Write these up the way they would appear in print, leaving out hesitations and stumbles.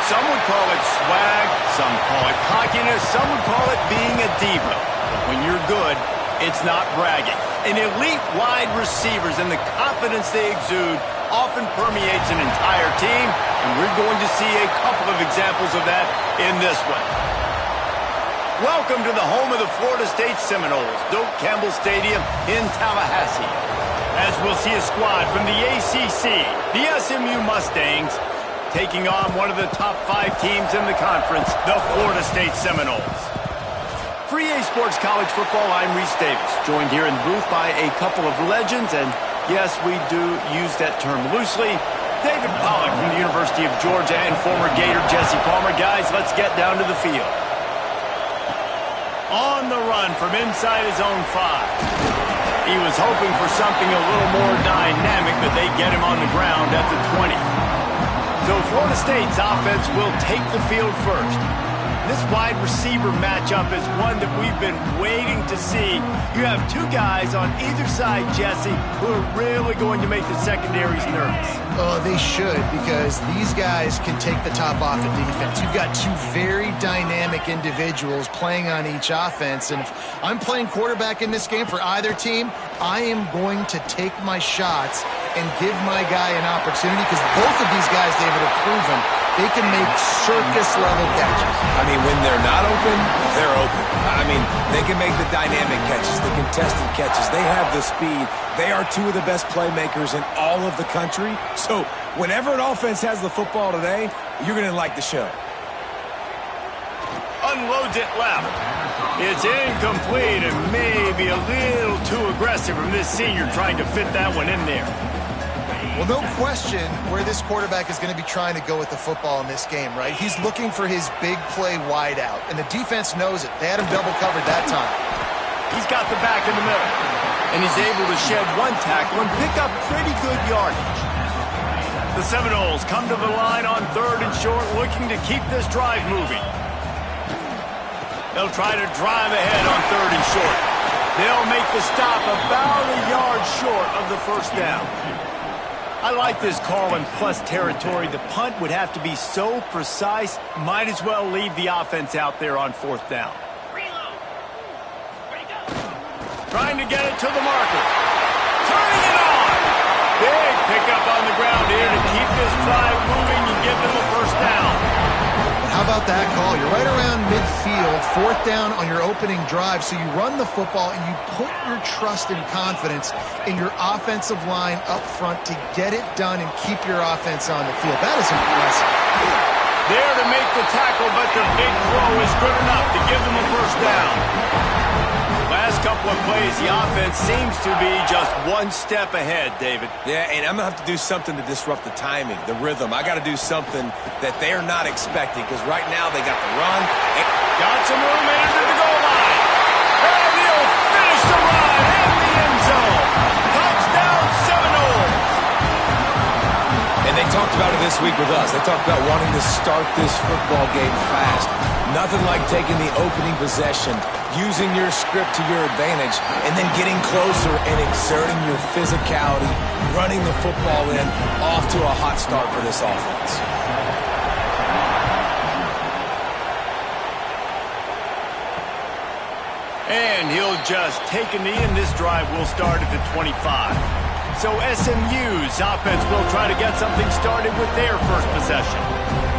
Some would call it swag, some call it cockiness, some would call it being a diva. But when you're good, it's not bragging. An elite wide receivers and the confidence they exude often permeates an entire team, and we're going to see a couple of examples of that in this one. Welcome to the home of the Florida State Seminoles, Doak Campbell Stadium in Tallahassee. As we'll see a squad from the ACC, the SMU Mustangs, taking on one of the top 5 teams in the conference, the Florida State Seminoles. For EA Sports College Football, I'm Reese Davis, joined here in the booth by a couple of legends, and yes, we do use that term loosely. David Pollack from the University of Georgia and former Gator Jesse Palmer. Guys, let's get down to the field. On the run from inside his own 5. He was hoping for something a little more dynamic, but they get him on the ground at the 20. So Florida State's offense will take the field first. This wide receiver matchup is one that we've been waiting to see. You have 2 guys on either side, Jesse, who are really going to make the secondaries nervous. Oh, they should, because these guys can take the top off of defense. You've got 2 very dynamic individuals playing on each offense, and if I'm playing quarterback in this game for either team, I am going to take my shots and give my guy an opportunity, because both of these guys, David, have proven they can make circus-level catches. I mean, when they're not open, they're open. I mean, they can make the dynamic catches, the contested catches. They have the speed. They are 2 of the best playmakers in all of the country. So whenever an offense has the football today, you're going to like the show. Unloads it left. It's incomplete and maybe a little too aggressive from this senior trying to fit that one in there. Well, no question where this quarterback is going to be trying to go with the football in this game, right? He's looking for his big play wide out, and the defense knows it. They had him double covered that time. He's got the back in the middle, and he's able to shed 1 tackle and pick up pretty good yardage. The Seminoles come to the line on 3rd and short, looking to keep this drive moving. They'll try to drive ahead on 3rd and short. They'll make the stop about a yard short of the first down. I like this call in plus territory. The punt would have to be so precise, might as well leave the offense out there on 4th down. Trying to get it to the marker. Turning it on. Big pickup on the ground here to keep this drive moving and give them a first down. How about that call? You're right around midfield, 4th down on your opening drive, so you run the football and you put your trust and confidence in your offensive line up front to get it done and keep your offense on the field. That is impressive. There to make the tackle, but the big throw is good enough to give them a first down. Last couple of plays, the offense seems to be just 1 step ahead, David. Yeah, and I'm going to have to do something to disrupt the timing, the rhythm. I got to do something that they're not expecting, because right now they got the run. Got some room into the goal line. And he'll finish the run in the end zone. Touchdown, Seminoles. And they talked about it this week with us. They talked about wanting to start this football game fast. Nothing like taking the opening possession, using your script to your advantage, and then getting closer and exerting your physicality, running the football in, off to a hot start for this offense. And he'll just take a knee, and this drive will start at the 25. So SMU's offense will try to get something started with their first possession.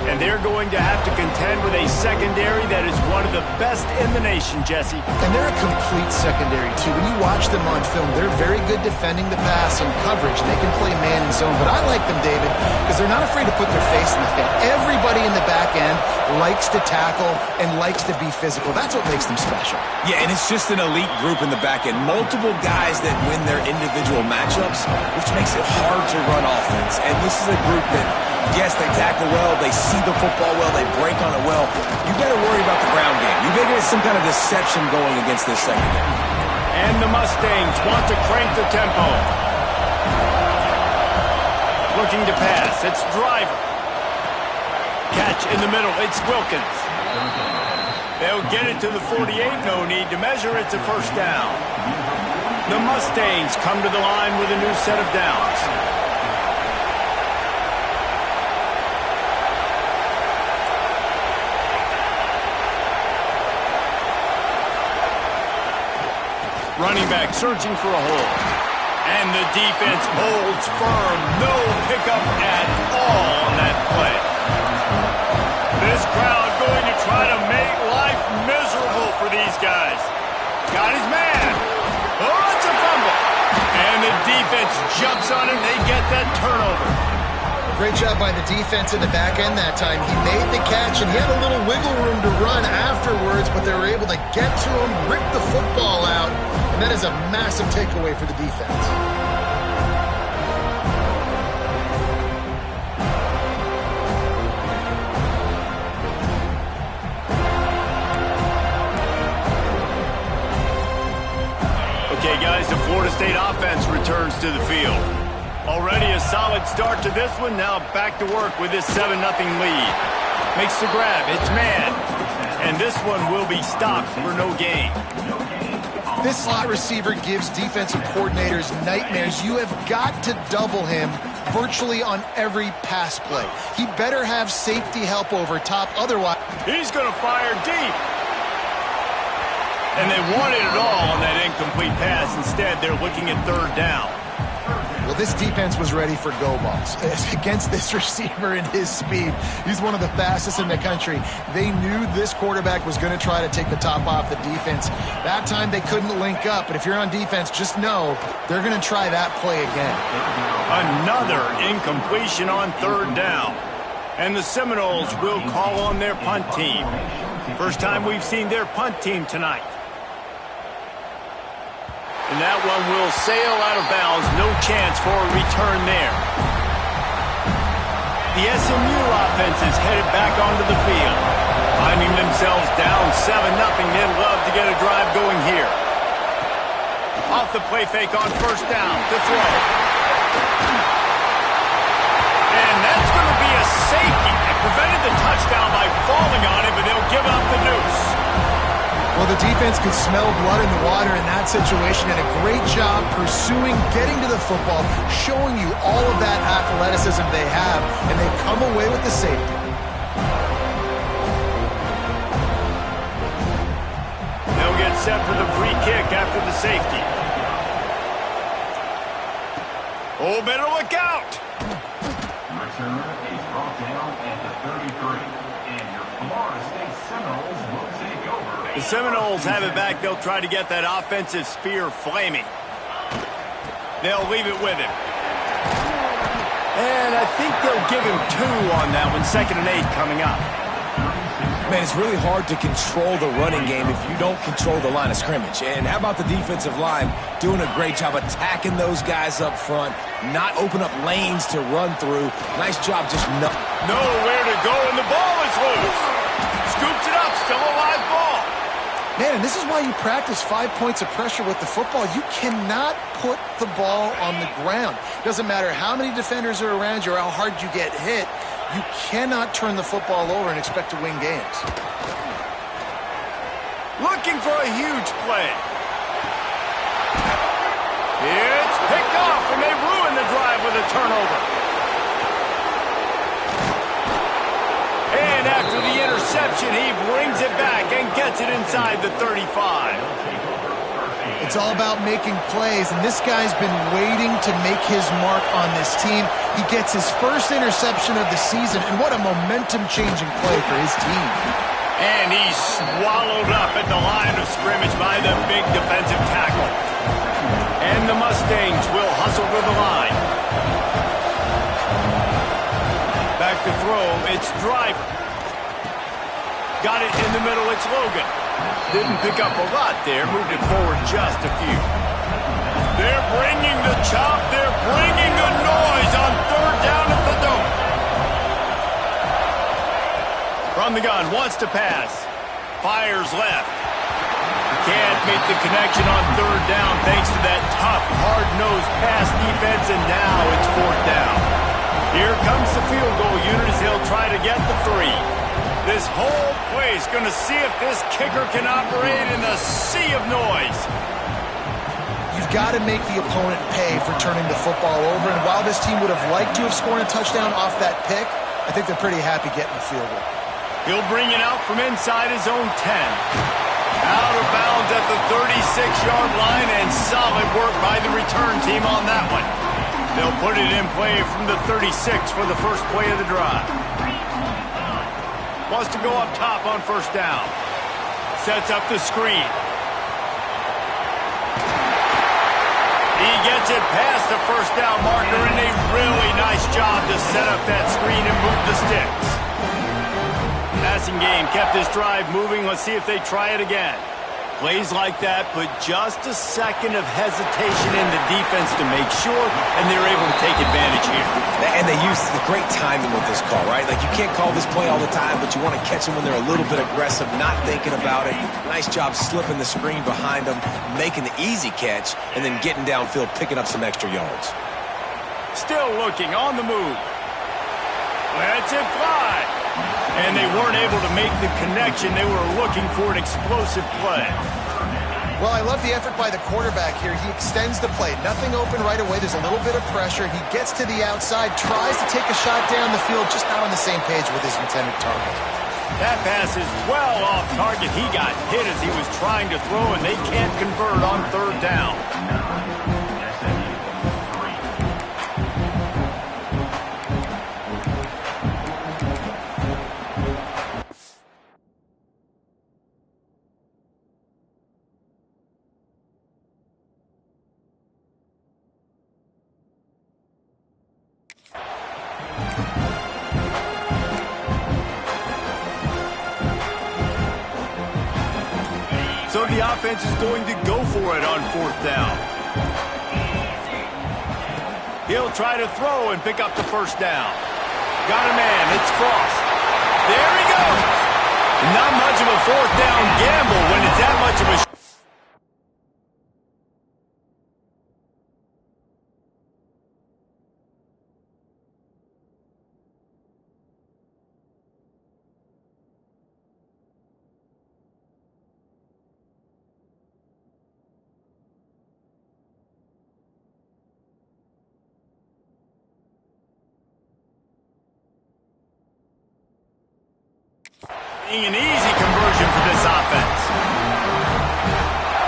And they're going to have to contend with a secondary that is one of the best in the nation, Jesse. And they're a complete secondary, too. When you watch them on film, they're very good defending the pass and coverage. They can play man and zone. But I like them, David, because they're not afraid to put their face in the field. Everybody in the back end likes to tackle and likes to be physical. That's what makes them special. Yeah, and it's just an elite group in the back end. Multiple guys that win their individual matchups, which makes it hard to run offense. And this is a group that, yes, they tackle well, they see the football well, they break on it well. You better worry about the ground game. You better get some kind of deception going against this secondary. And the Mustangs want to crank the tempo. Looking to pass, it's Driver. Catch in the middle, it's Wilkins. They'll get it to the 48, no need to measure, it's a first down. The Mustangs come to the line with a new set of downs. Running back searching for a hole. And the defense holds firm. No pickup at all on that play. This crowd going to try to make life miserable for these guys. Got his man. Oh, it's a fumble. And the defense jumps on it. They get that turnover. Great job by the defense in the back end that time. He made the catch, and he had a little wiggle room to run afterwards, but they were able to get to him, rip the football out, and that is a massive takeaway for the defense. Okay, guys, the Florida State offense returns to the field. Already a solid start to this one. Now back to work with this 7-0 lead. Makes the grab. It's man. And this one will be stopped for no gain. This slot receiver gives defensive coordinators nightmares. You have got to double him virtually on every pass play. He better have safety help over top. Otherwise, he's going to fire deep. And they wanted it all on that incomplete pass. Instead, they're looking at third down. Well, this defense was ready for go balls. Against this receiver and his speed, he's one of the fastest in the country. They knew this quarterback was going to try to take the top off the defense. That time they couldn't link up, but if you're on defense, just know they're going to try that play again. Another incompletion on third down. And the Seminoles will call on their punt team. First time we've seen their punt team tonight. And that one will sail out of bounds. No chance for a return there. The SMU offense is headed back onto the field. Finding themselves down 7-0. They'd love to get a drive going here. Off the play fake on first down to throw. And that's going to be a safety. It prevented the touchdown by falling on it, but they'll give up the deuce. Well, the defense could smell blood in the water in that situation, and a great job pursuing, getting to the football, showing you all of that athleticism they have, and they come away with the safety. They'll get set for the free kick after the safety. Oh, better look out! Return is brought down at the 33, and your Florida State Seminoles will take over. The Seminoles have it back. They'll try to get that offensive spear flaming. They'll leave it with him. And I think they'll give him 2 on that one. 2nd and 8 coming up. Man, it's really hard to control the running game if you don't control the line of scrimmage. And how about the defensive line doing a great job attacking those guys up front, not open up lanes to run through. Nice job just nowhere to go, and the ball is loose. Scoops it up, still a live ball. Man, and this is why you practice 5 points of pressure with the football. You cannot put the ball on the ground. Doesn't matter how many defenders are around you or how hard you get hit. You cannot turn the football over and expect to win games. Looking for a huge play. It's picked off, and they ruin the drive with a turnover. And after the interception, he brings it back and gets it inside the 35. It's all about making plays, and this guy's been waiting to make his mark on this team. He gets his first interception of the season, and what a momentum-changing play for his team. And he's swallowed up at the line of scrimmage by the big defensive tackle. And the Mustangs will hustle to the line. Back to throw, it's Driver. Got it in the middle, it's Logan. Didn't pick up a lot there, moved it forward just a few. They're bringing the chop, they're bringing the noise on third down at the Dome. From the gun, wants to pass. Fires left. Can't make the connection on third down thanks to that tough, hard-nosed pass defense, and now it's fourth down. Here comes the field goal unit as they'll try to get the 3. This whole place going to see if this kicker can operate in the sea of noise. You've got to make the opponent pay for turning the football over, and while this team would have liked to have scored a touchdown off that pick, I think they're pretty happy getting the field goal. He'll bring it out from inside his own 10. Out of bounds at the 36-yard line, and solid work by the return team on that one. They'll put it in play from the 36 for the first play of the drive. Wants to go up top on first down. Sets up the screen. He gets it past the first down marker, and a really nice job to set up that screen and move the sticks. Passing game kept this drive moving. Let's see if they try it again. Plays like that, but just a second of hesitation in the defense to make sure, and they're able to take advantage here. And they use the great timing with this call, right? Like, you can't call this play all the time, but you want to catch them when they're a little bit aggressive, not thinking about it. Nice job slipping the screen behind them, making the easy catch, and then getting downfield, picking up some extra yards. Still looking on the move. Lets it fly. And they weren't able to make the connection. They were looking for an explosive play. Well, I love the effort by the quarterback here. He extends the play. Nothing open right away. There's a little bit of pressure. He gets to the outside, tries to take a shot down the field, just not on the same page with his intended target. That pass is well off target. He got hit as he was trying to throw, and they can't convert on third down. So the offense is going to go for it on fourth down. He'll try to throw and pick up the first down. Got a man. It's Frost. There he goes. Not much of a fourth down gamble when it's that much of a... An easy conversion for this offense.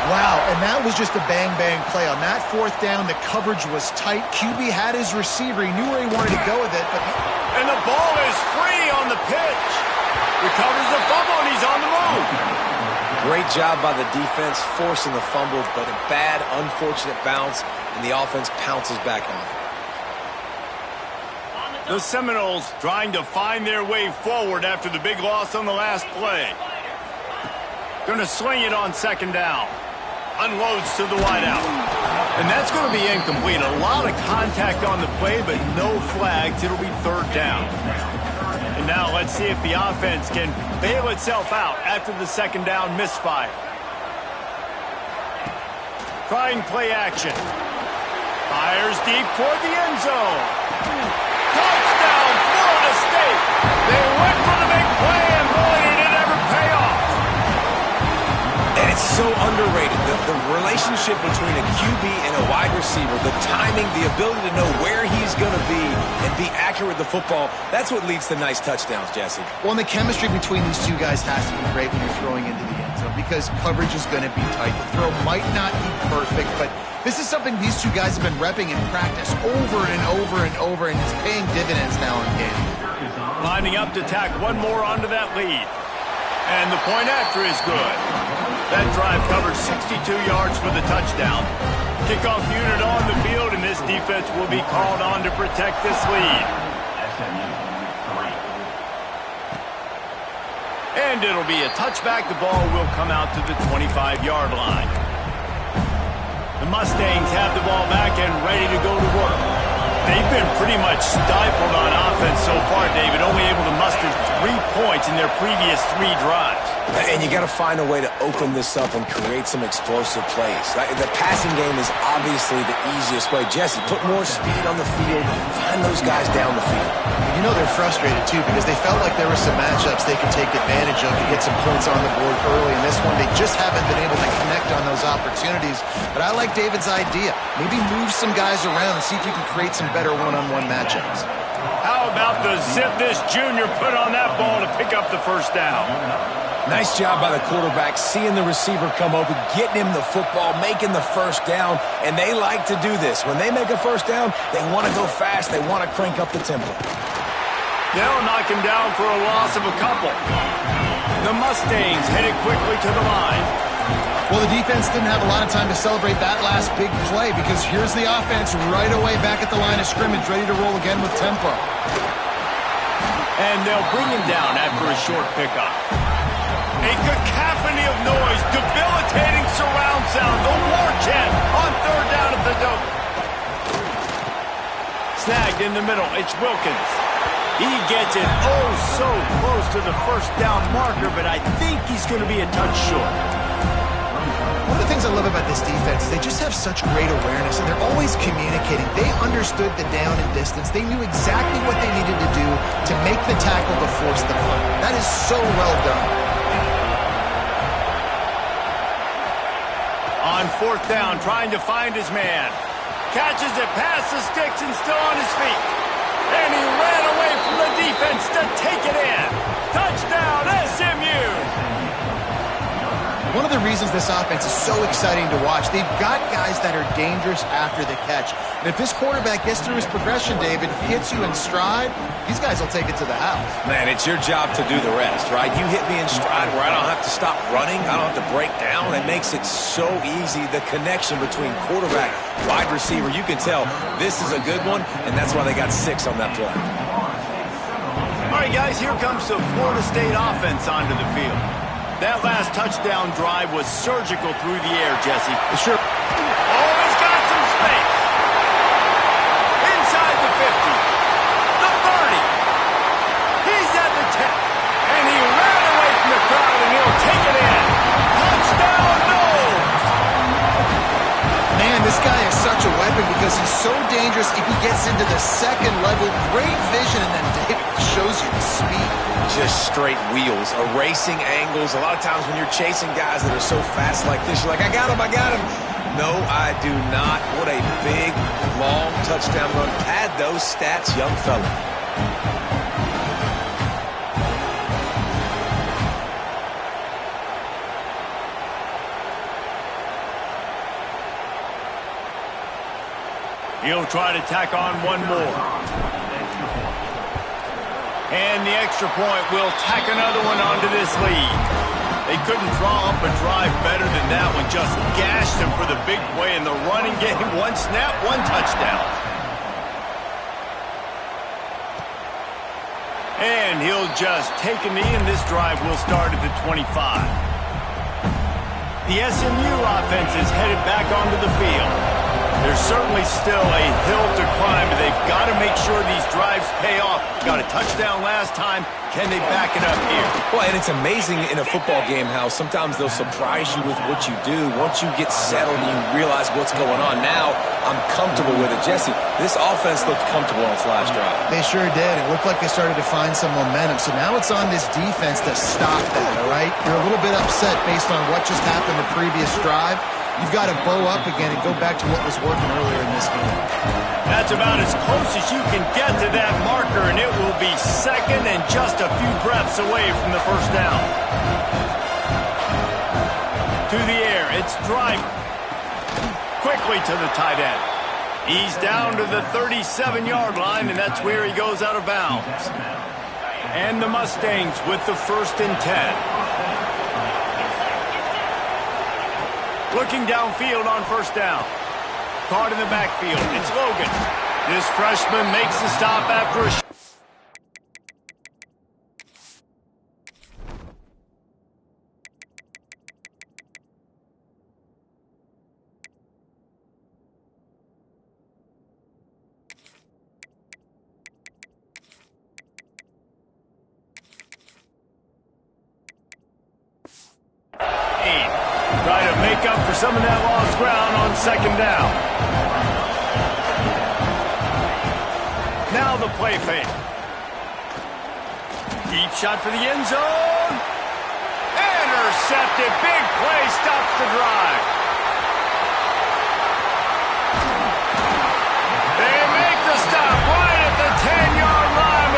Wow, and that was just a bang-bang play. On that fourth down, the coverage was tight. QB had his receiver. He knew where he wanted to go with it. And the ball is free on the pitch. Recovers the fumble, and he's on the move. Great job by the defense forcing the fumble, but a bad, unfortunate bounce, and the offense pounces back on it. The Seminoles trying to find their way forward after the big loss on the last play. Going to sling it on second down. Unloads to the wideout. And that's going to be incomplete. A lot of contact on the play, but no flags. It'll be third down. And now let's see if the offense can bail itself out after the second down misfire. Trying play action. Fires deep toward the end zone. Touchdown, Florida State. They went for the big play, and boy, did it ever pay off. And it's so underrated. The relationship between a QB and a wide receiver, the timing, the ability to know where he's going to be and be accurate with the football, that's what leads to nice touchdowns, Jesse. Well, and the chemistry between these two guys has to be great when you're throwing into the end zone because coverage is going to be tight. The throw might not be perfect, but this is something these two guys have been repping in practice over and over and over, and it's paying dividends now in game. Lining up to tack one more onto that lead. And the point after is good. That drive covers 62 yards for the touchdown. Kickoff unit on the field, and this defense will be called on to protect this lead. And it'll be a touchback. The ball will come out to the 25-yard line. The Mustangs have the ball back and ready to go to work. They've been pretty much stifled on offense so far, David, only able to muster 3 points in their previous 3 drives. And you got to find a way to open this up and create some explosive plays. The passing game is obviously the easiest way. Jesse, put more speed on the field. Find those guys down the field. You know they're frustrated, too, because they felt like there were some matchups they could take advantage of to get some points on the board early. In this one, they just haven't been able to connect on those opportunities. But I like David's idea. Maybe move some guys around and see if you can create some better one-on-one matchups. How about the zip this junior put on that ball to pick up the first down? Nice job by the quarterback, seeing the receiver come open, getting him the football, making the first down, and they like to do this. When they make a first down, they want to go fast. They want to crank up the tempo. They'll knock him down for a loss of a couple. The Mustangs headed quickly to the line. Well, the defense didn't have a lot of time to celebrate that last big play because here's the offense right away back at the line of scrimmage, ready to roll again with tempo. And they'll bring him down after a short pickup. A cacophony of noise, debilitating surround sound, the war chant on third down at the dope. Snagged in the middle, it's Wilkins. He gets it oh so close to the first down marker, but I think he's going to be a touch short. One of the things I love about this defense is they just have such great awareness, and they're always communicating. They understood the down and distance. They knew exactly what they needed to do to make the tackle to force the punt. That is so well done. On fourth down, trying to find his man. Catches it past the sticks and still on his feet. And he ran away from the defense to take it in. Touchdown, SMU! One of the reasons this offense is so exciting to watch, they've got guys that are dangerous after the catch. And if this quarterback gets through his progression, David, hits you in stride, these guys will take it to the house. Man, it's your job to do the rest, right? You hit me in stride where I don't have to stop running. I don't have to break down. It makes it so easy. The connection between quarterback, wide receiver, you can tell this is a good one, and that's why they got 6 on that play. All right, guys, here comes the Florida State offense onto the field. That last touchdown drive was surgical through the air, Jesse. Sure. Oh, he's got some space. Inside the 50. The 30. He's at the 10. And he ran away from the crowd, and he'll take it in. Touchdown, Noles. Man, this guy is such a weapon because he's so dangerous if he gets into the second level. Great vision, and then David shows you the speed. Just straight wheels, erasing angles. A lot of times when you're chasing guys that are so fast like this, you're like, I got him. No, I do not. What a big, long touchdown run. Pad those stats, young fella. He'll try to tack on one more. And the extra point will tack another one onto this lead. They couldn't draw up a drive better than that one. Just gashed him for the big play in the running game. One snap, one touchdown. And he'll just take a knee, and this drive will start at the 25. The SMU offense is headed back onto the field. There's certainly still a hill to climb, but they've got to make sure these drives pay off. Got a touchdown last time. Can they back it up here? Well, and it's amazing in a football game how sometimes they'll surprise you with what you do. Once you get settled and you realize what's going on, now I'm comfortable with it. Jesse, this offense looked comfortable on its last drive. They sure did. It looked like they started to find some momentum. So now it's on this defense to stop that, all right? You're a little bit upset based on what just happened the previous drive. You've got to bow up again and go back to what was working earlier in this game. That's about as close as you can get to that marker, and it will be second and just a few breaths away from the first down. To the air, it's Driver. Quickly to the tight end. He's down to the 37-yard line, and that's where he goes out of bounds. And the Mustangs with the 1st and 10. Looking downfield on first down. Caught in the backfield. It's Logan. This freshman makes the stop after a... Try to make up for some of that lost ground on second down. Now the play fake. Deep shot for the end zone. Intercepted. Big play stops the drive. They make the stop right at the 10-yard line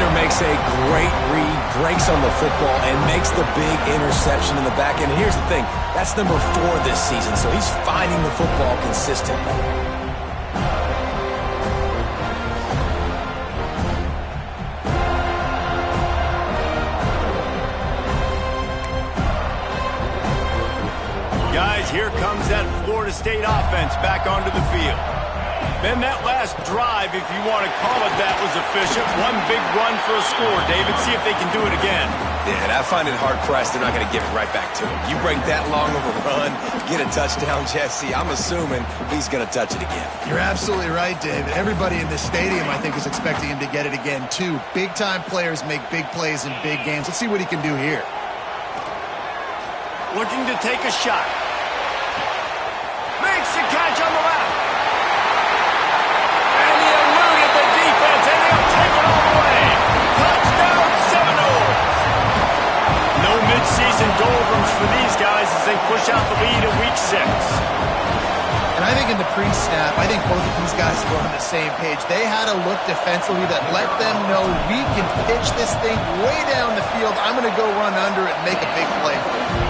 defender makes a great read, breaks on the football, and makes the big interception in the back end. And here's the thing, that's number 4 this season, so he's finding the football consistently. Guys, here comes that Florida State offense back onto the field. Then that last drive, if you want to call it that, was efficient. One big run for a score. David, see if they can do it again. Yeah, and I find it hard-pressed they're not going to give it right back to him. You break that long of a run, get a touchdown, Jesse, I'm assuming he's going to touch it again. You're absolutely right, David. Everybody in this stadium, I think, is expecting him to get it again, too. Big-time players make big plays in big games. Let's see what he can do here. Looking to take a shot. Makes the catch on the left. And he eluded the defense, and he'll take it all the way. Touchdown, Seminoles. No midseason doldrums for these guys as they push out the lead in Week 6. And I think in the pre-snap, I think both of these guys were on the same page. They had a look defensively that let them know we can pitch this thing way down the field. I'm going to go run under it and make a big play.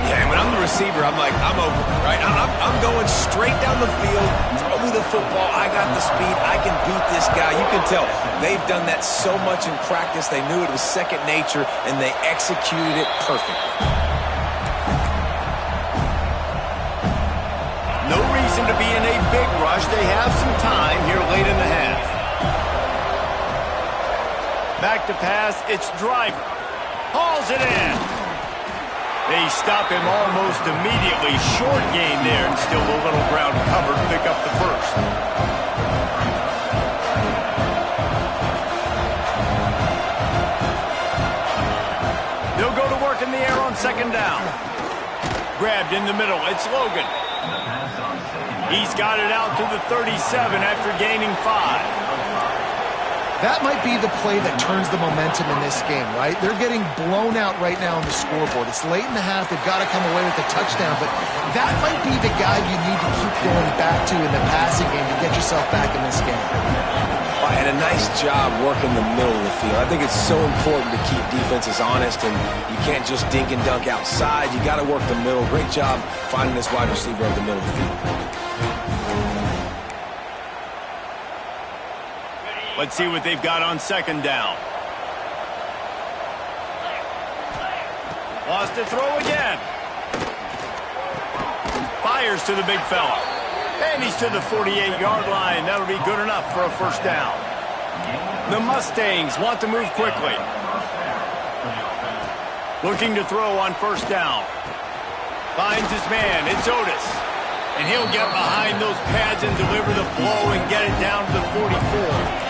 Yeah, and when I'm the receiver, I'm like, I'm open, right? I'm going straight down the field. Throw me the football. I got the speed. I can beat this guy. You can tell they've done that so much in practice. They knew it was second nature, and they executed it perfectly. No reason to be in a big rush. They have some time here late in the half. Back to pass. It's Driver. Hauls it in. They stop him almost immediately. Short gain there, and still a little ground covered to pick up the first. They'll go to work in the air on second down. Grabbed in the middle. It's Logan. He's got it out to the 37 after gaining 5. That might be the play that turns the momentum in this game, right? They're getting blown out right now on the scoreboard. It's late in the half. They've got to come away with a touchdown, but that might be the guy you need to keep going back to in the passing game to get yourself back in this game. And a nice job working the middle of the field. I think it's so important to keep defenses honest, and you can't just dink and dunk outside. You got to work the middle. Great job finding this wide receiver over the middle of the field. Let's see what they've got on second down. Lost to throw again. Fires to the big fella. And he's to the 48-yard line. That'll be good enough for a first down. The Mustangs want to move quickly. Looking to throw on first down. Finds his man. It's Otis. And he'll get behind those pads and deliver the blow and get it down to the 44.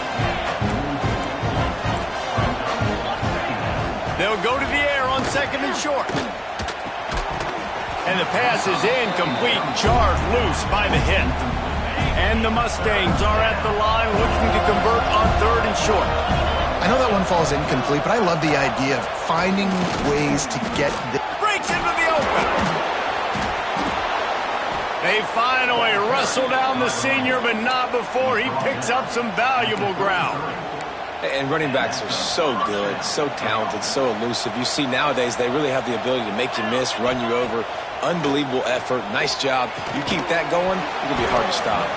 They'll go to the air on second and short. And the pass is incomplete, jarred loose by the hit. And the Mustangs are at the line looking to convert on third and short. I know that one falls incomplete, but I love the idea of finding ways to get the... Breaks into the open. They finally wrestle down the senior, but not before he picks up some valuable ground. And running backs are so good, so talented, so elusive. You see nowadays they really have the ability to make you miss, run you over. Unbelievable effort. Nice job. You keep that going, it's going to be hard to stop.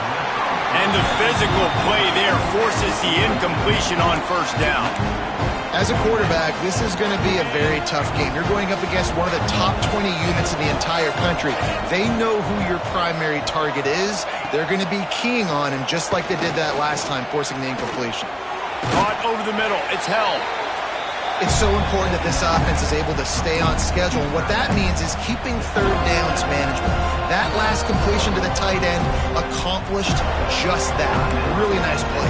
And the physical play there forces the incompletion on first down. As a quarterback, this is going to be a very tough game. You're going up against one of the top 20 units in the entire country. They know who your primary target is. They're going to be keying on him just like they did that last time, forcing the incompletion. Caught over the middle. It's held. It's so important that this offense is able to stay on schedule. And what that means is keeping third downs management. That last completion to the tight end accomplished just that. Really nice play.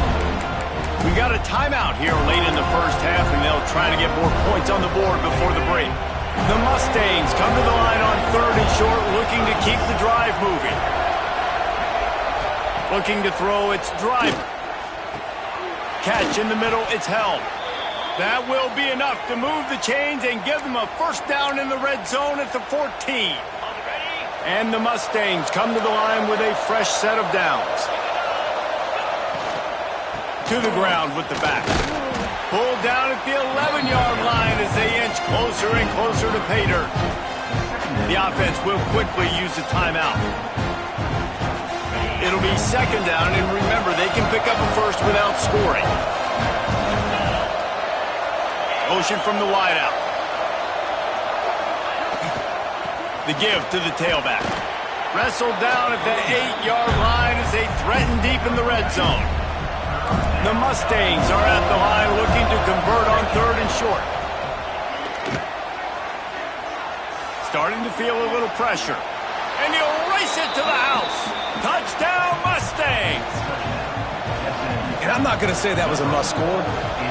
We got a timeout here late in the first half, and they'll try to get more points on the board before the break. The Mustangs come to the line on third and short, looking to keep the drive moving. Looking to throw, it's Driver. Catch in the middle, it's held. That will be enough to move the chains and give them a first down in the red zone at the 14. And the Mustangs come to the line with a fresh set of downs. To the ground with the back. Pulled down at the 11-yard line as they inch closer and closer to pay dirt. The offense will quickly use a timeout. It'll be second down, and remember, they can pick up a first without scoring. Motion from the wideout. The give to the tailback. Wrestled down at the 8-yard line as they threaten deep in the red zone. The Mustangs are at the line looking to convert on 3rd and short. Starting to feel a little pressure. And he'll race it to the house. Touchdown, Mustangs! And I'm not going to say that was a must-score,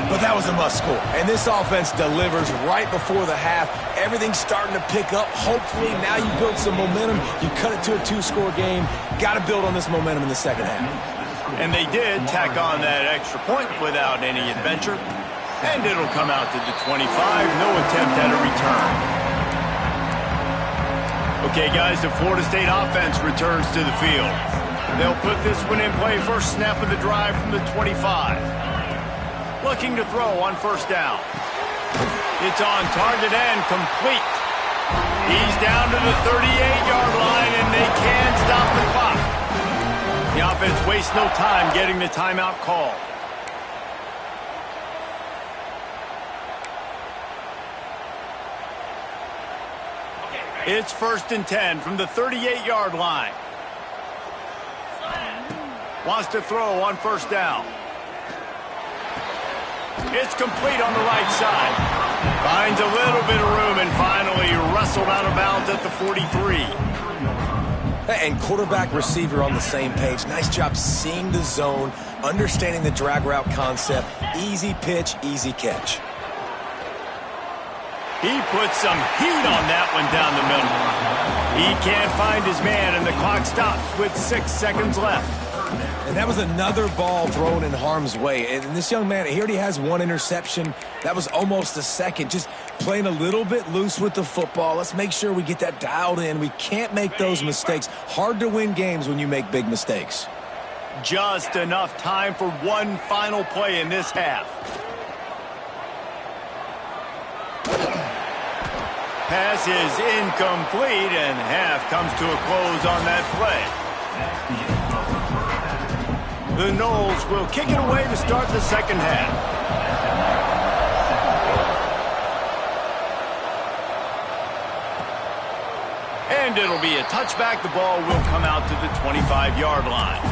but that was a must-score. And this offense delivers right before the half. Everything's starting to pick up. Hopefully, now you build some momentum. You cut it to a 2-score game. Got to build on this momentum in the second half. And they did tack on that extra point without any adventure. And it'll come out to the 25. No attempt at a return. Okay, guys, the Florida State offense returns to the field. They'll put this one in play first snap of the drive from the 25. Looking to throw on 1st down. It's on target and complete. He's down to the 38-yard line, and they can stop the clock. The offense wastes no time getting the timeout call. It's 1st and 10 from the 38-yard line. Wants to throw on 1st down. It's complete on the right side. Finds a little bit of room and finally wrestled out of bounds at the 43. And quarterback receiver on the same page. Nice job seeing the zone, understanding the drag route concept. Easy pitch, easy catch. He puts some heat on that one down the middle. He can't find his man, and the clock stops with 6 seconds left. And that was another ball thrown in harm's way. And this young man, he already has 1 interception. That was almost a second. Just playing a little bit loose with the football. Let's make sure we get that dialed in. We can't make those mistakes. Hard to win games when you make big mistakes. Just enough time for one final play in this half. Pass is incomplete, and half comes to a close on that play. The Noles will kick it away to start the second half. And it'll be a touchback. The ball will come out to the 25-yard line.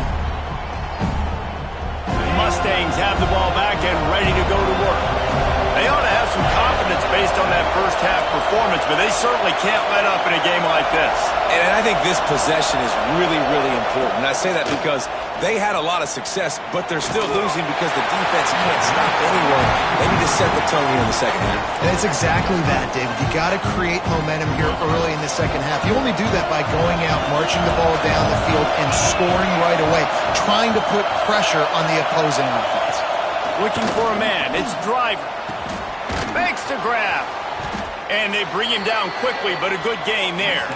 The Mustangs have the ball back and ready to go to work. They ought to have some confidence based on that first half performance, but they certainly can't let up in a game like this. And I think this possession is really, really important. And I say that because they had a lot of success, but they're still losing because the defense can't stop anyone. They need to set the tone here in the second half. And it's exactly that, David. You got to create momentum here early in the second half. You only do that by going out, marching the ball down the field, and scoring right away, trying to put pressure on the opposing offense. Looking for a man. It's Driver. Makes the grab. And they bring him down quickly, but a good gain there.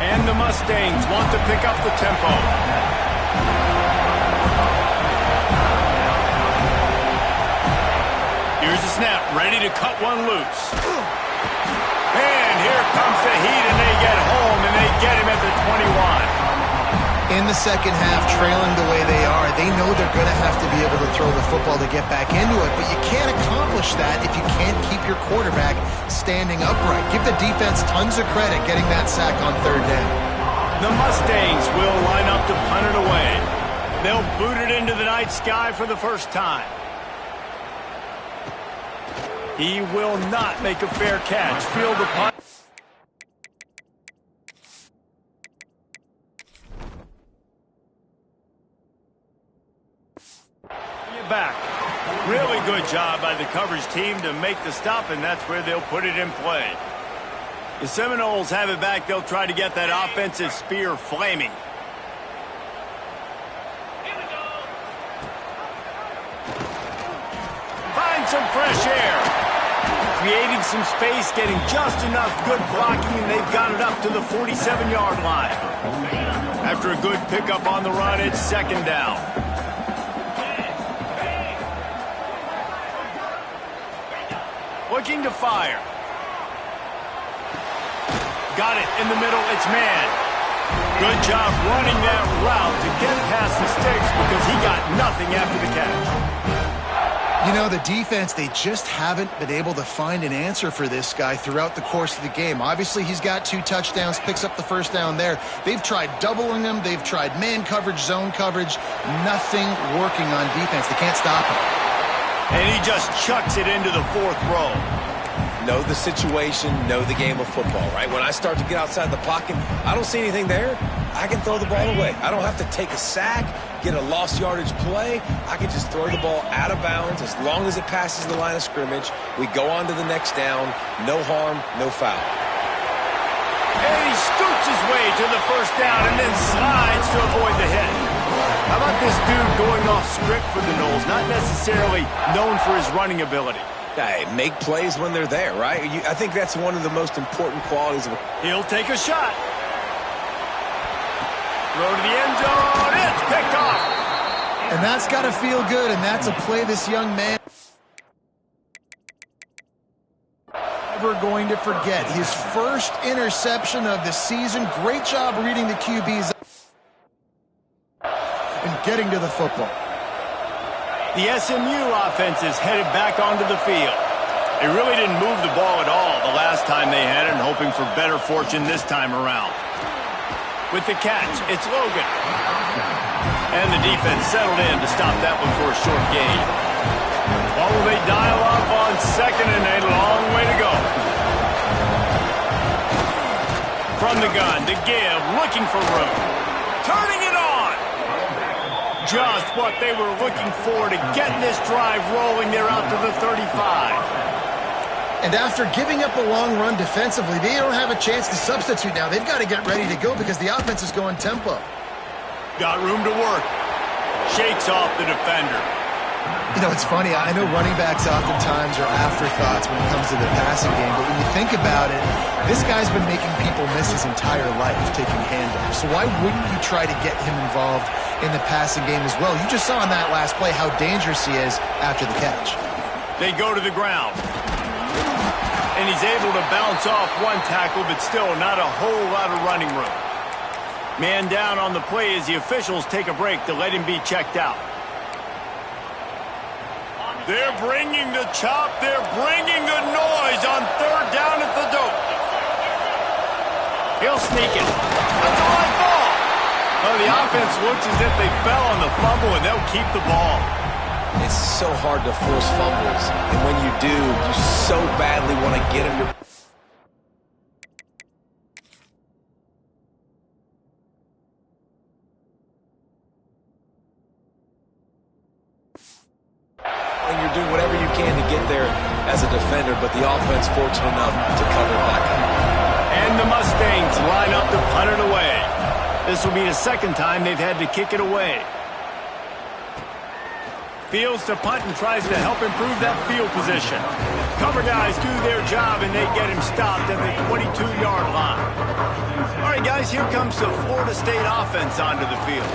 And the Mustangs want to pick up the tempo. Here's the snap, ready to cut one loose. And here comes the heat, and they get home, and they get him at the 21. In the second half, trailing the way they are, they know they're going to have to be able to throw the football to get back into it, but you can't accomplish that if you can't keep your quarterback standing upright. Give the defense tons of credit getting that sack on 3rd down. The Mustangs will line up to punt it away. They'll boot it into the night sky for the first time. He will not make a fair catch. Field the punt. Back. Really good job by the coverage team to make the stop, and that's where they'll put it in play. The Seminoles have it back. They'll try to get that offensive spear flaming. Find some fresh air. Creating some space, getting just enough good blocking, and they've got it up to the 47-yard line. After a good pickup on the run, it's 2nd down. looking to fire. Got it in the middle. It's man. Good job running that route to get past the sticks because he got nothing after the catch. You know, the defense, they just haven't been able to find an answer for this guy throughout the course of the game. Obviously, he's got 2 touchdowns, picks up the first down there. They've tried doubling him. They've tried man coverage, zone coverage. Nothing working on defense. They can't stop him. And he just chucks it into the 4th row. Know the situation, know the game of football, right? When I start to get outside the pocket, I don't see anything there, I can throw the ball away. I don't have to take a sack, get a lost yardage play. I can just throw the ball out of bounds. As long as it passes the line of scrimmage, we go on to the next down. No harm, no foul. And he scoots his way to the first down and then slides to avoid the hit. How about this dude going off script for the Noles? Not necessarily known for his running ability. Hey, make plays when they're there, right? I think that's one of the most important qualities of a... He'll take a shot. Throw to the end zone. It's picked off. And that's got to feel good, and that's a play this young man never going to forget. His first interception of the season. Great job reading the QBs and getting to the football. The SMU offense is headed back onto the field. They really didn't move the ball at all the last time they had it, and hoping for better fortune this time around. With the catch, it's Logan. And the defense settled in to stop that one for a short gain. What will they dial up on second and a long way to go? From the gun to give, looking for room. Turning it on. Just what they were looking for to get this drive rolling. They're out to the 35. And after giving up a long run defensively, they don't have a chance to substitute now. They've got to get ready to go because the offense is going tempo. Got room to work. Shakes off the defender. You know, it's funny. I know running backs oftentimes are afterthoughts when it comes to the passing game, but when you think about it, this guy's been making people miss his entire life taking handoffs. So why wouldn't you try to get him involved in the passing game as well? You just saw in that last play how dangerous he is after the catch. They go to the ground. And he's able to bounce off one tackle, but still not a whole lot of running room. Man down on the play as the officials take a break to let him be checked out. They're bringing the chop. They're bringing the noise on 3rd down at the dope. He'll sneak it. That's a high ball. Oh, the offense looks as if they fell on the fumble, and they'll keep the ball. It's so hard to force fumbles, and when you do, you so badly want to get them to... And you're doing whatever you can to get there as a defender, but the offense fortunate enough to cover it back up. And the Mustangs line up to punt it away. This will be the 2nd time they've had to kick it away. Fields to punt and tries to help improve that field position. Cover guys do their job, and they get him stopped at the 22-yard line. All right, guys, here comes the Florida State offense onto the field.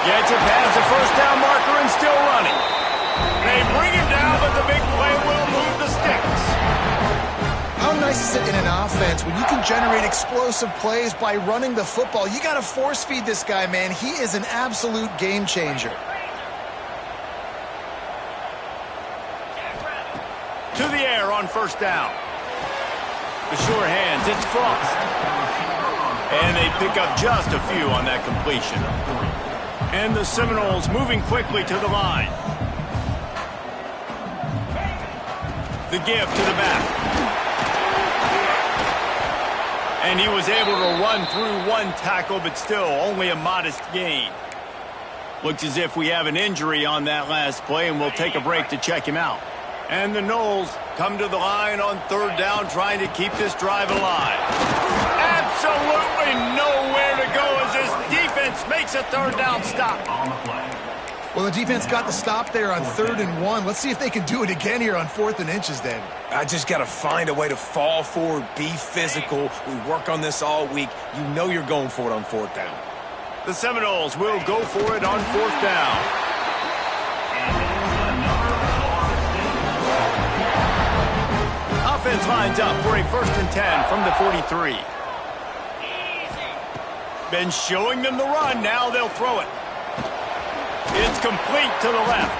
Gets it past the first down marker and still running. They bring him down, but the big play will move the sticks. How nice is it in an offense when you can generate explosive plays by running the football? You got to force feed this guy, man. He is an absolute game changer. To the air on 1st down. The sure hands, it's Frost. And they pick up just a few on that completion. And the Seminoles moving quickly to the line. The give to the back. And he was able to run through one tackle, but still only a modest gain. Looks as if we have an injury on that last play, and we'll take a break to check him out. And the Noles come to the line on 3rd down, trying to keep this drive alive. Absolutely nowhere to go as this defense makes a 3rd down stop. Well, the defense got the stop there on 3rd and 1. Let's see if they can do it again here on 4th and inches, David. I just got to find a way to fall forward, be physical. We work on this all week. You know you're going for it on 4th down. The Seminoles will go for it on 4th down. offense lines up for a 1st and 10 from the 43. Been showing them the run. Now they'll throw it. It's complete to the left.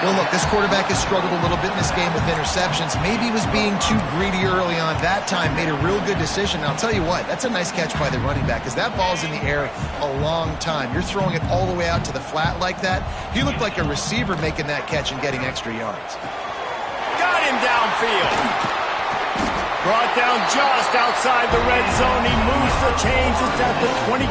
Well, look, this quarterback has struggled a little bit in this game with interceptions. Maybe he was being too greedy early on. That time made a real good decision. And I'll tell you what, that's a nice catch by the running back because that ball's in the air a long time. You're throwing it all the way out to the flat like that. He looked like a receiver making that catch and getting extra yards. Got him downfield. Brought down just outside the red zone. He moves the chains. It's at the 22.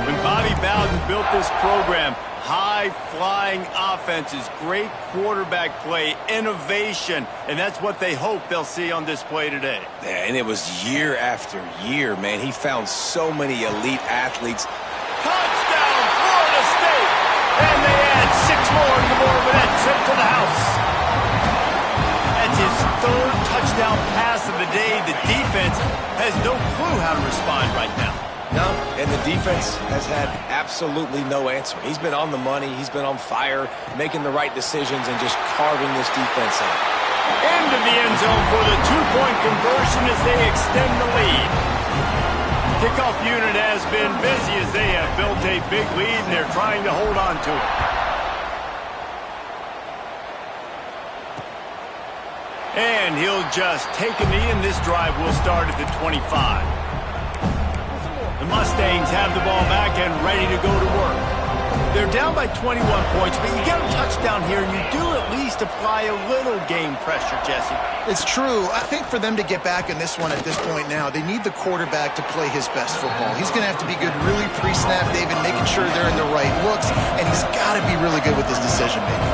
When Bobby Bowden built this program, high-flying offenses, great quarterback play, innovation, and that's what they hope they'll see on display today. Yeah, and it was year after year, man. He found so many elite athletes. Touchdown, Florida State! And they add 6 more to the board with that trip to the house. That's his 3rd touchdown pass of the day. The defense has no clue how to respond right now. No, and the defense has had absolutely no answer. He's been on the money. He's been on fire, making the right decisions and just carving this defense out. Into the end zone for the 2-point conversion as they extend the lead. Kickoff unit has been busy as they have built a big lead and they're trying to hold on to it. And he'll just take a knee, and this drive will start at the 25. The Mustangs have the ball back and ready to go to work. They're down by 21 points, but you get a touchdown here, and you do at least apply a little game pressure, Jesse. It's true. I think for them to get back in this one at this point now, they need the quarterback to play his best football. He's going to have to be good really pre-snap, David, making sure they're in the right looks, and he's got to be really good with his decision-making.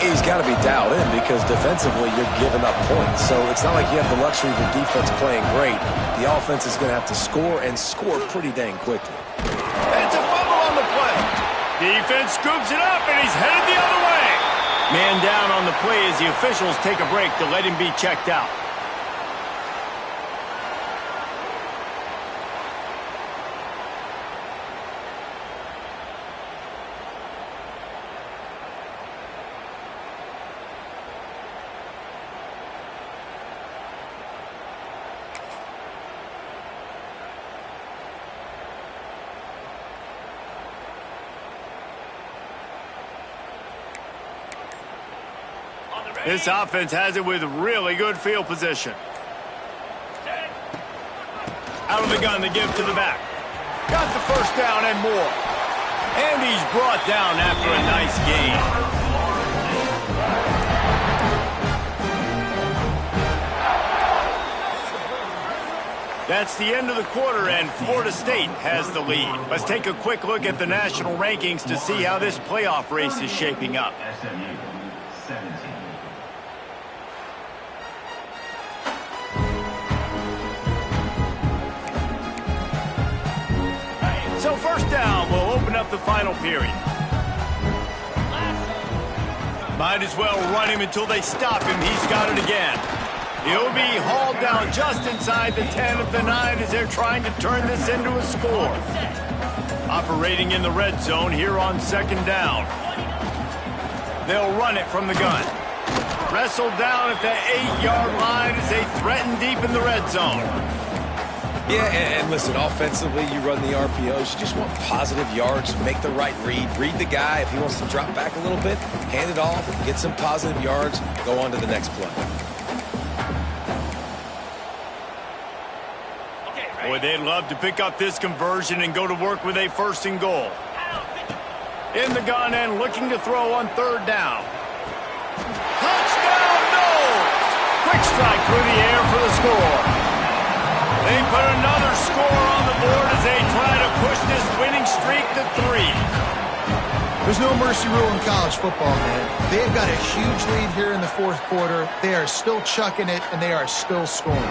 He's got to be dialed in because defensively you're giving up points. So it's not like you have the luxury of your defense playing great. The offense is going to have to score and score pretty dang quickly. It's a fumble on the play. Defense scoops it up, and he's headed the other way. Man down on the play as the officials take a break to let him be checked out. This offense has it with really good field position. Out of the gun, they give to the back. Got the 1st down and more. And he's brought down after a nice gain. That's the end of the quarter, and Florida State has the lead. Let's take a quick look at the national rankings to see how this playoff race is shaping up. SMU 17. So 1st down will open up the final period. Might as well run him until they stop him. He's got it again. He'll be hauled down just inside the 10 of the 9 as they're trying to turn this into a score. Operating in the red zone here on 2nd down. They'll run it from the gun. Wrestled down at the 8-yard line as they threaten deep in the red zone. Yeah, and listen, offensively, you run the RPOs. You just want positive yards, make the right read. Read the guy. If he wants to drop back a little bit, hand it off, get some positive yards, go on to the next play. Boy, they'd love to pick up this conversion and go to work with a 1st and goal. In the gun and looking to throw on 3rd down. Touchdown, no! Quick strike through the air for the score. They put another score on the board as they try to push this winning streak to 3. There's no mercy rule in college football, man. They've got a huge lead here in the 4th quarter. They are still chucking it, and they are still scoring.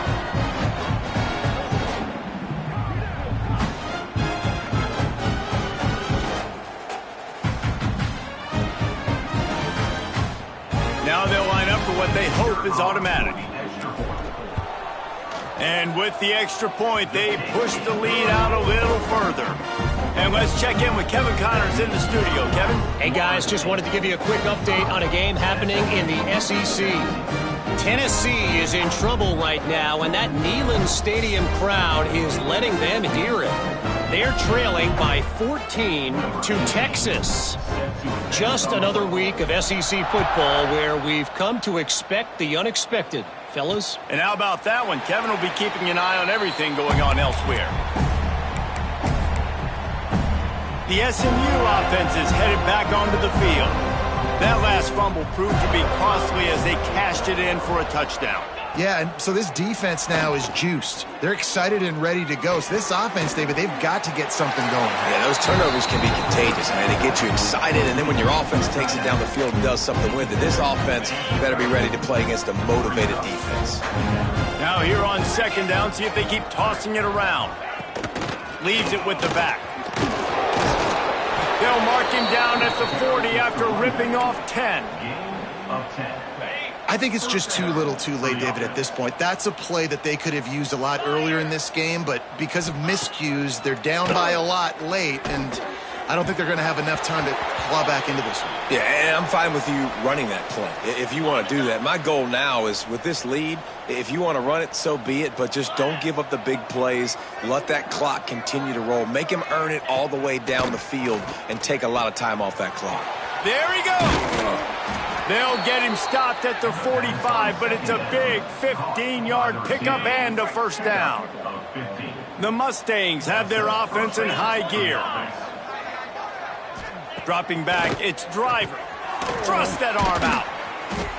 Now they'll line up for what they hope is automatic. And with the extra point, they push the lead out a little further. And let's check in with Kevin Connors in the studio. Kevin? Hey, guys, just wanted to give you a quick update on a game happening in the SEC. Tennessee is in trouble right now, and that Neyland Stadium crowd is letting them hear it. They're trailing by 14 to Texas. Just another week of SEC football where we've come to expect the unexpected, fellas. And how about that one? Kevin will be keeping an eye on everything going on elsewhere. The SMU offense is headed back onto the field. That last fumble proved to be costly as they cashed it in for a touchdown. Yeah, and so this defense now is juiced. They're excited and ready to go. So this offense, David, they've got to get something going. Yeah, those turnovers can be contagious, man. They get you excited, and then when your offense takes it down the field and does something with it, this offense better be ready to play against a motivated defense. Now here on second down, see if they keep tossing it around. Leaves it with the back. They'll mark him down at the 40 after ripping off 10. Of 10. I think it's just too little too late, David, at this point. That's a play that they could have used a lot earlier in this game, but because of miscues, they're down by a lot late, and I don't think they're going to have enough time to claw back into this one. Yeah, and I'm fine with you running that play if you want to do that. My goal now is with this lead, if you want to run it, so be it, but just don't give up the big plays. Let that clock continue to roll. Make him earn it all the way down the field and take a lot of time off that clock. There he goes. They'll get him stopped at the 45, but it's a big 15-yard pickup and a first down. The Mustangs have their offense in high gear. Dropping back, it's Driver. Thrust that arm out.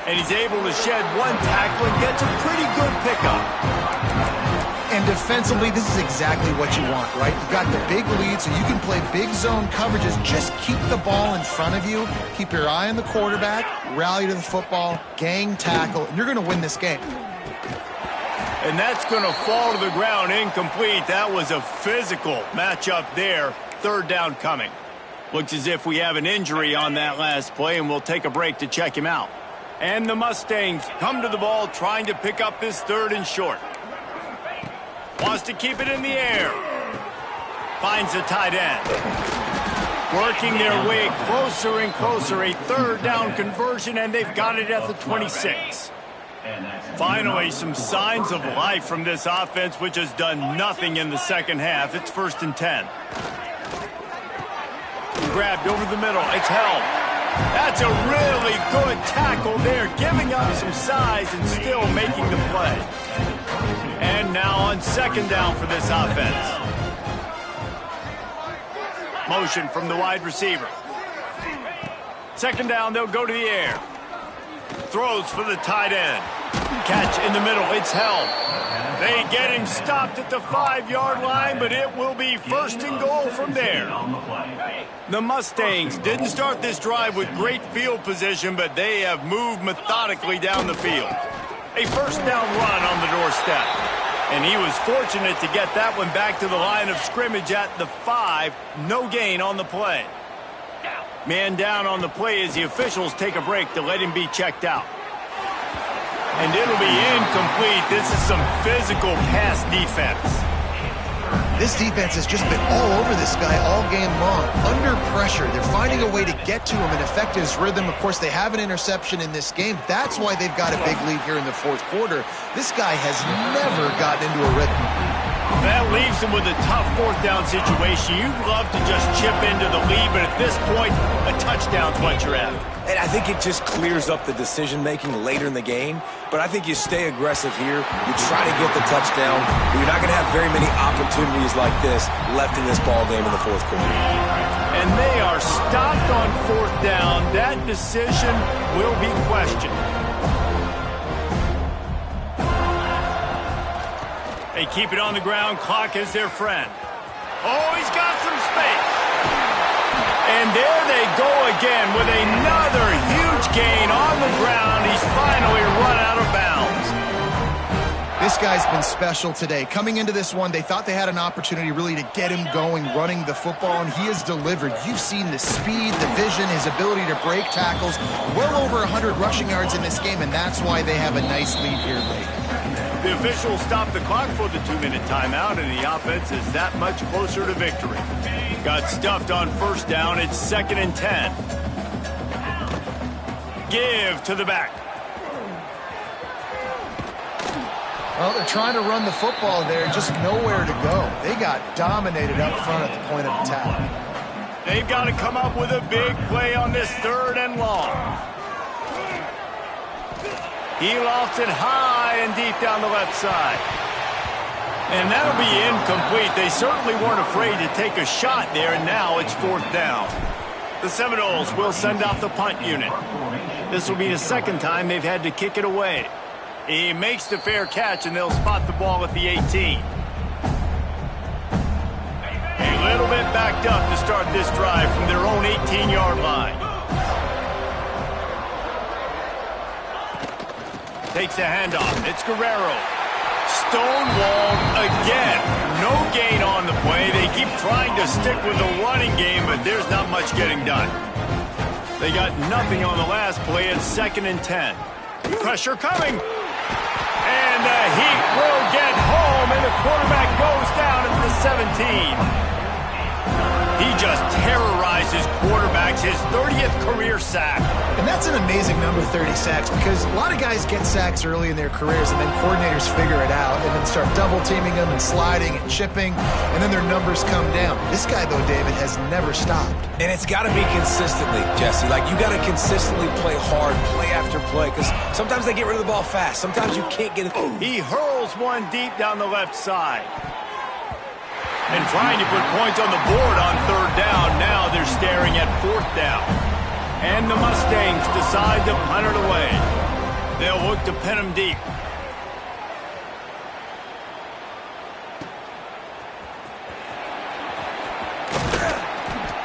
And he's able to shed one tackle and gets a pretty good pickup. And defensively, this is exactly what you want, right? You've got the big lead, so you can play big zone coverages. Just keep the ball in front of you. Keep your eye on the quarterback. Rally to the football. Gang tackle. And you're going to win this game. And that's going to fall to the ground incomplete. That was a physical matchup there. Third down coming. Looks as if we have an injury on that last play, and we'll take a break to check him out. And the Mustangs come to the ball trying to pick up this third and short. Wants to keep it in the air. Finds the tight end. Working their way closer and closer. A third down conversion, and they've got it at the 26. Finally, some signs of life from this offense, which has done nothing in the second half. It's 1st and 10. Grabbed over the middle. It's held. That's a really good tackle there, giving up some size and still making the play. And now on second down for this offense. Motion from the wide receiver. Second down, they'll go to the air. Throws for the tight end. Catch in the middle. It's held. They get him stopped at the 5-yard line, but it will be 1st and goal from there. The Mustangs didn't start this drive with great field position, but they have moved methodically down the field. A first down run on the doorstep. And he was fortunate to get that one back to the line of scrimmage at the 5. No gain on the play. Man down on the play as the officials take a break to let him be checked out. And it'll be incomplete. This is some physical pass defense. This defense has just been all over this guy all game long. Under pressure. They're finding a way to get to him and affect his rhythm. Of course, they have an interception in this game. That's why they've got a big lead here in the 4th quarter. This guy has never gotten into a rhythm. That leaves him with a tough 4th down situation. You'd love to just chip into the lead, but at this point, a touchdown's what you're after. And I think it just clears up the decision-making later in the game. But I think you stay aggressive here. You try to get the touchdown. But you're not going to have very many opportunities like this left in this ball game in the 4th quarter. And they are stopped on 4th down. That decision will be questioned. They keep it on the ground. Clock is their friend. Oh, he's got some space. And there they go again with another huge gain on the ground. He's finally run out of bounds. This guy's been special today. Coming into this one, they thought they had an opportunity really to get him going, running the football, and he has delivered. You've seen the speed, the vision, his ability to break tackles. Well over 100 rushing yards in this game, and that's why they have a nice lead here late. The officials stopped the clock for the 2-minute timeout, and the offense is that much closer to victory. Got stuffed on first down. It's 2nd and 10. Give to the back. Well, they're trying to run the football there, just nowhere to go. They got dominated up front at the point of attack. They've got to come up with a big play on this 3rd and long. He lofts it high and deep down the left side. And that'll be incomplete. They certainly weren't afraid to take a shot there, and now it's 4th down. The Seminoles will send out the punt unit. This will be the 2nd time they've had to kick it away. He makes the fair catch, and they'll spot the ball at the 18. A little bit backed up to start this drive from their own 18-yard line. Takes the handoff. It's Guerrero. Stonewalled again. No gain on the play. They keep trying to stick with the running game, but there's not much getting done. They got nothing on the last play. It's 2nd and 10. Pressure coming. And the Heat will get home, and the quarterback goes down at the 17. He just terrorizes quarterbacks, his 30th career sack. And that's an amazing number, 30 sacks, because a lot of guys get sacks early in their careers, and then coordinators figure it out and then start double-teaming them and sliding and chipping, and then their numbers come down. This guy, though, David, has never stopped. And it's got to be consistently, Jesse. Like, you got to consistently play hard, play after play, because sometimes they get rid of the ball fast. Sometimes you can't get it. He hurls one deep down the left side. And trying to put points on the board on 3rd down. Now they're staring at 4th down. And the Mustangs decide to punt it away. They'll look to pin him deep.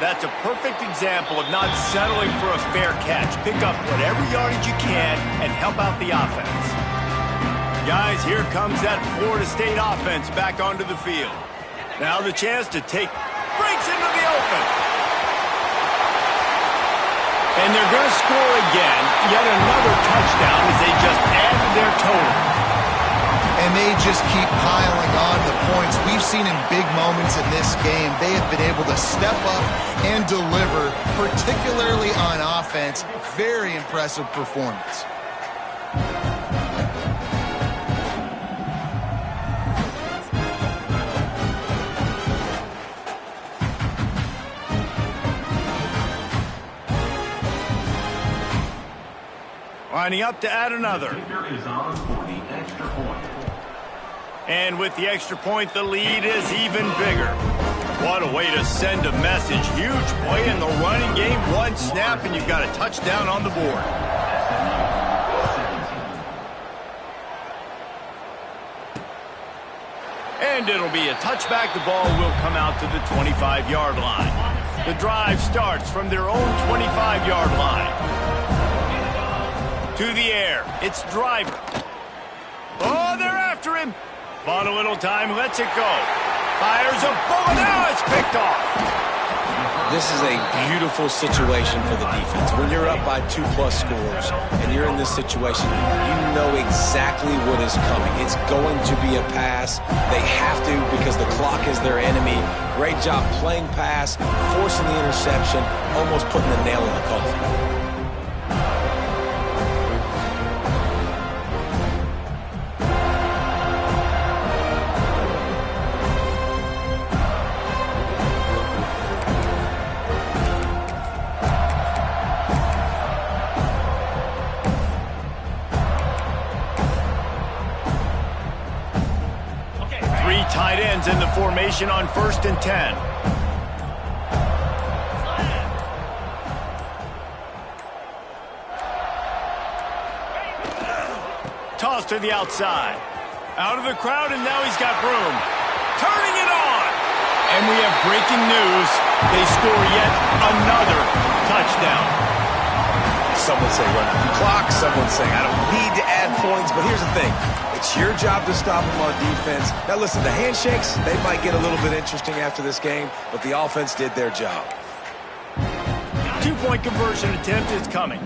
That's a perfect example of not settling for a fair catch. Pick up whatever yardage you can and help out the offense. Guys, here comes that Florida State offense back onto the field. Now the chance to take, breaks into the open. And they're going to score again, yet another touchdown as they just added their total. And they just keep piling on the points. We've seen in big moments in this game, they have been able to step up and deliver, particularly on offense. Very impressive performance. Lining up to add another. And with the extra point, the lead is even bigger. What a way to send a message. Huge play in the running game. One snap, and you've got a touchdown on the board. And it'll be a touchback. The ball will come out to the 25-yard line. The drive starts from their own 25-yard line. To the air. It's Driver. Oh, they're after him. Bought a little time, lets it go. Fires a bullet. Now it's picked off. This is a beautiful situation for the defense. When you're up by 2+ scores and you're in this situation, you know exactly what is coming. It's going to be a pass. They have to because the clock is their enemy. Great job playing pass, forcing the interception, almost putting the nail in the coffin. Tight ends in the formation on 1st and 10. Toss to the outside. Out of the crowd, and now he's got room. Turning it on. And we have breaking news. They score yet another touchdown. Some would say run the clock. Some would say I don't need to add points. But here's the thing. It's your job to stop them on defense. Now, listen, the handshakes, they might get a little bit interesting after this game, but the offense did their job. 2-point conversion attempt is coming.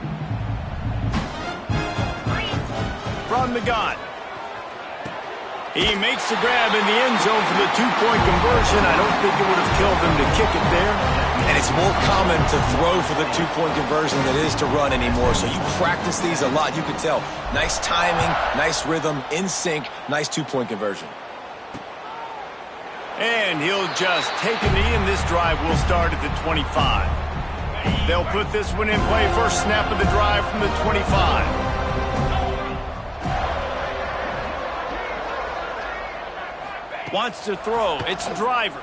From the gun. He makes the grab in the end zone for the two-point conversion. I don't think it would have killed him to kick it there. And it's more common to throw for the two-point conversion than it is to run anymore. So you practice these a lot. You can tell. Nice timing, nice rhythm, in sync, nice two-point conversion. And he'll just take a knee, and this drive will start at the 25. They'll put this one in play. First snap of the drive from the 25. Wants to throw. It's Driver.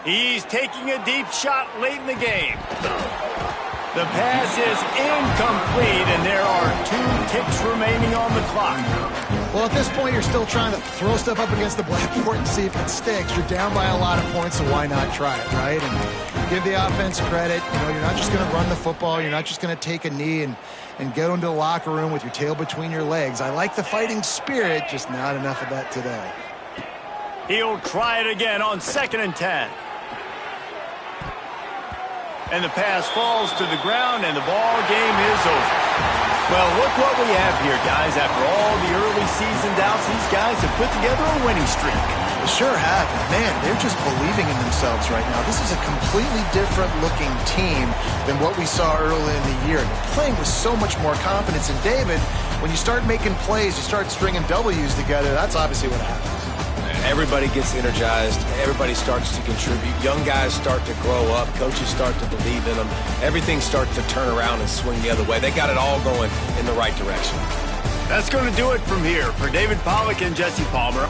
He's taking a deep shot late in the game. The pass is incomplete, and there are 2 ticks remaining on the clock. Well, at this point, you're still trying to throw stuff up against the blackboard and see if it sticks. You're down by a lot of points, so why not try it, right? And give the offense credit. You know, you're not just going to run the football. You're not just going to take a knee and go into the locker room with your tail between your legs. I like the fighting spirit, just not enough of that today. He'll try it again on 2nd and 10. And the pass falls to the ground, and the ball game is over. Well, look what we have here, guys. After all the early season doubts, these guys have put together a winning streak. They sure have. Man, they're just believing in themselves right now. This is a completely different-looking team than what we saw early in the year. They're playing with so much more confidence. And, David, when you start making plays, you start stringing W's together, that's obviously what happens. Everybody gets energized. Everybody starts to contribute. Young guys start to grow up. Coaches start to believe in them. Everything starts to turn around and swing the other way. They got it all going in the right direction. That's going to do it from here. For David Pollack and Jesse Palmer.